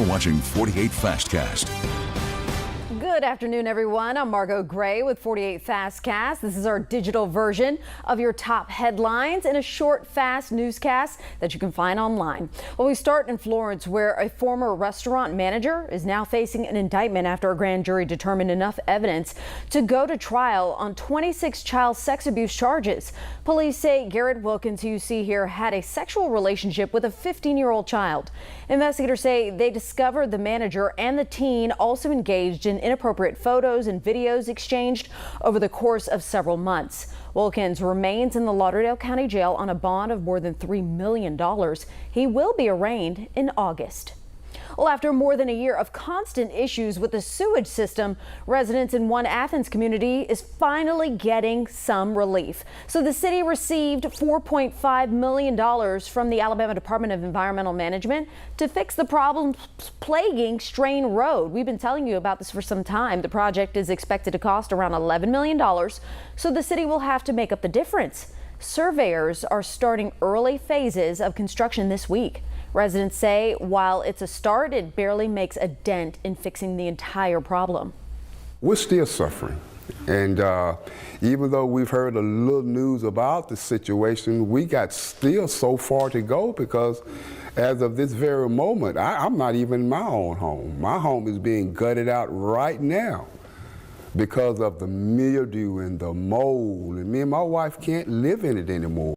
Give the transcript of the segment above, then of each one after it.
You're watching 48 Fastcast. Good afternoon, everyone. I'm Margot Gray with 48 Fastcast. This is our digital version of your top headlines in a short, fast newscast that you can find online. Well, we start in Florence, where a former restaurant manager is now facing an indictment after a grand jury determined enough evidence to go to trial on 26 child sex abuse charges. Police say Garrett Wilkins, who you see here, had a sexual relationship with a 15-year-old child. Investigators say they discovered the manager and the teen also engaged in inappropriate photos and videos exchanged over the course of several months. Wilkins remains in the Lauderdale County Jail on a bond of more than $3 million. He will be arraigned in August. Well, after more than a year of constant issues with the sewage system, residents in one Athens community is finally getting some relief. So the city received $4.5 million from the Alabama Department of Environmental Management to fix the problem plaguing Strain Road. We've been telling you about this for some time. The project is expected to cost around $11 million, so the city will have to make up the difference. Surveyors are starting early phases of construction this week. Residents say while it's a start, it barely makes a dent in fixing the entire problem. We're still suffering. And even though we've heard a little news about the situation, we got still so far to go, because as of this very moment, I'm not even in my own home. My home is being gutted out right now because of the mildew and the mold. And me and my wife can't live in it anymore.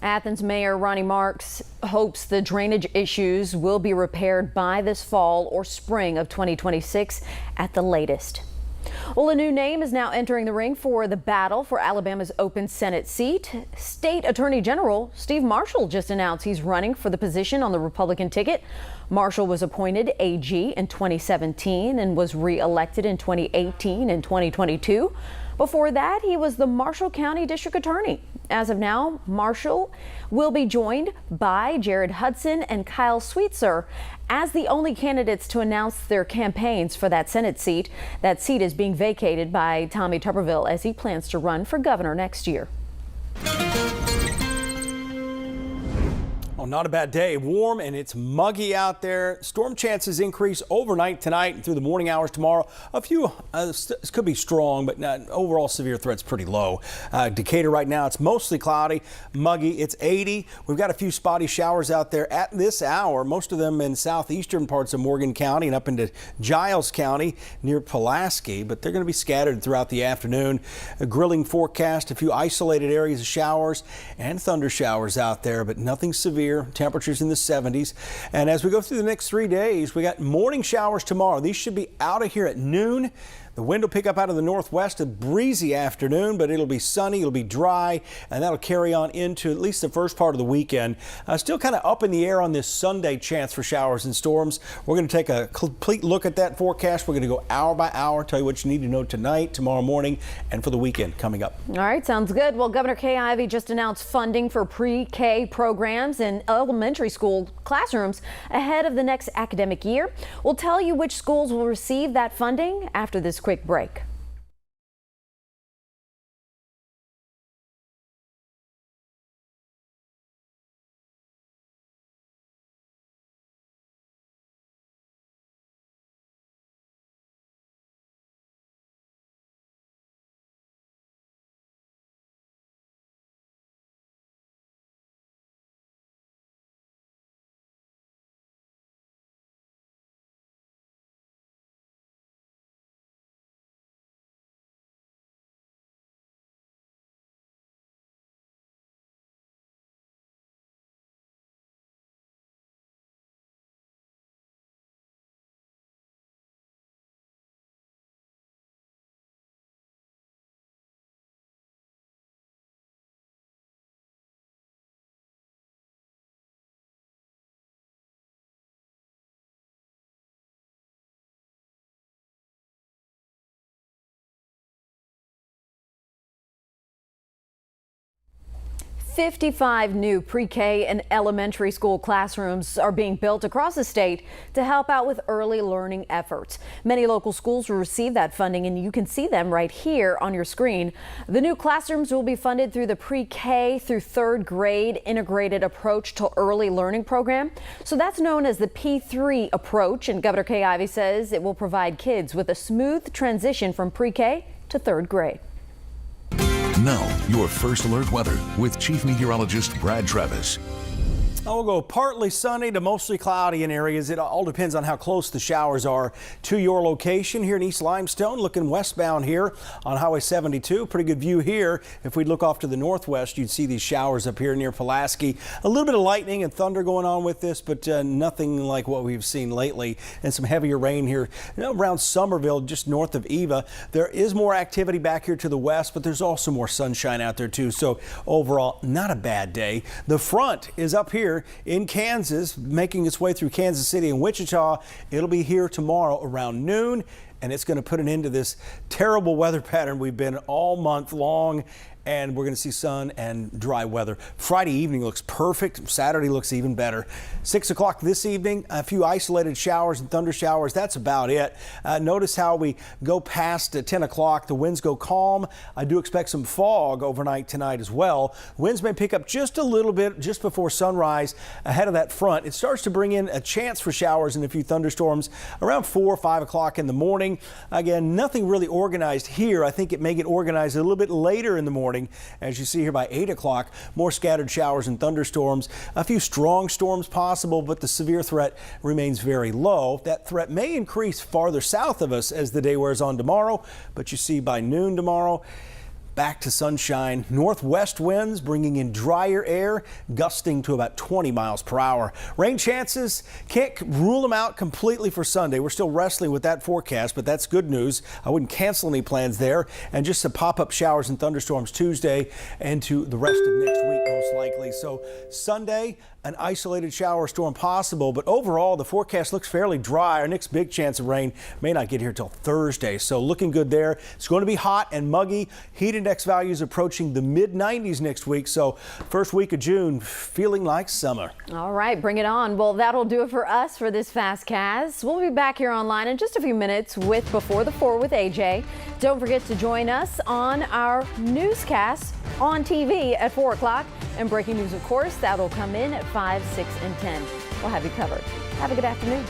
Athens Mayor Ronnie Marks hopes the drainage issues will be repaired by this fall or spring of 2026 at the latest. Well, a new name is now entering the ring for the battle for Alabama's open Senate seat. State Attorney General Steve Marshall just announced he's running for the position on the Republican ticket. Marshall was appointed AG in 2017 and was re-elected in 2018 and 2022. Before that, he was the Marshall County District Attorney. As of now, Marshall will be joined by Jared Hudson and Kyle Sweetser as the only candidates to announce their campaigns for that Senate seat. That seat is being vacated by Tommy Tuberville as he plans to run for governor next year. Oh, not a bad day. Warm and it's muggy out there. Storm chances increase overnight tonight and through the morning hours tomorrow. A few could be strong, but overall severe threats pretty low. Decatur right now, it's mostly cloudy, muggy. It's 80. We've got a few spotty showers out there at this hour, most of them in southeastern parts of Morgan County and up into Giles County near Pulaski, but they're going to be scattered throughout the afternoon. A grilling forecast, a few isolated areas of showers and thunder showers out there, but nothing severe. Temperatures in the 70s. And as we go through the next 3 days, we got morning showers tomorrow. These should be out of here at noon. The wind will pick up out of the northwest, a breezy afternoon, but it'll be sunny, it'll be dry, and that'll carry on into at least the first part of the weekend. Still kind of up in the air on this Sunday chance for showers and storms. We're going to take a complete look at that forecast. We're going to go hour by hour, tell you what you need to know tonight, tomorrow morning, and for the weekend coming up. All right, sounds good. Well, Governor Kay Ivey just announced funding for pre-K programs in elementary school classrooms ahead of the next academic year. We'll tell you which schools will receive that funding after this quick break. 55 new pre-K and elementary school classrooms are being built across the state to help out with early learning efforts. Many local schools will receive that funding, and you can see them right here on your screen. The new classrooms will be funded through the pre-K through third grade integrated approach to early learning program. So that's known as the P3 approach, and Governor Kay Ivey says it will provide kids with a smooth transition from pre-K to third grade. Now, your first alert weather with Chief Meteorologist Brad Travis. We'll go partly sunny to mostly cloudy in areas. It all depends on how close the showers are to your location. Here in East Limestone, looking westbound here on Highway 72. Pretty good view here. If we look off to the northwest, you'd see these showers up here near Pulaski. A little bit of lightning and thunder going on with this, but nothing like what we've seen lately. And some heavier rain here around Somerville, just north of Eva. There is more activity back here to the west, but there's also more sunshine out there too. So overall, not a bad day. The front is up here in Kansas, making its way through Kansas City and Wichita. It'll be here tomorrow around noon, and it's going to put an end to this terrible weather pattern we've been all month long. And we're going to see sun and dry weather. Friday evening looks perfect. Saturday looks even better. 6 o'clock this evening, a few isolated showers and thunder showers. That's about it. Notice how we go past 10 o'clock. The winds go calm. I do expect some fog overnight tonight as well. Winds may pick up just a little bit just before sunrise ahead of that front. It starts to bring in a chance for showers and a few thunderstorms around 4 or 5 o'clock in the morning. Again, nothing really organized here. I think it may get organized a little bit later in the morning. As you see here by 8 o'clock, more scattered showers and thunderstorms, a few strong storms possible, but the severe threat remains very low. That threat may increase farther south of us as the day wears on tomorrow, but you see by noon tomorrow, back to sunshine. Northwest winds bringing in drier air, gusting to about 20 miles per hour. Rain chances, can't rule them out completely for Sunday. We're still wrestling with that forecast, but that's good news. I wouldn't cancel any plans there. And just some pop-up showers and thunderstorms Tuesday and to the rest of next week most likely. So Sunday, an isolated shower or storm possible, but overall the forecast looks fairly dry. Our next big chance of rain may not get here till Thursday, so looking good there. It's going to be hot and muggy. Heat index values approaching the mid-90s next week, so first week of June feeling like summer. All right, bring it on. Well, that'll do it for us for this Fastcast. We'll be back here online in just a few minutes with Before the 4 with AJ. Don't forget to join us on our newscast on TV at 4 o'clock. And breaking news, of course, that'll come in at 5, 6, and 10. We'll have you covered. Have a good afternoon.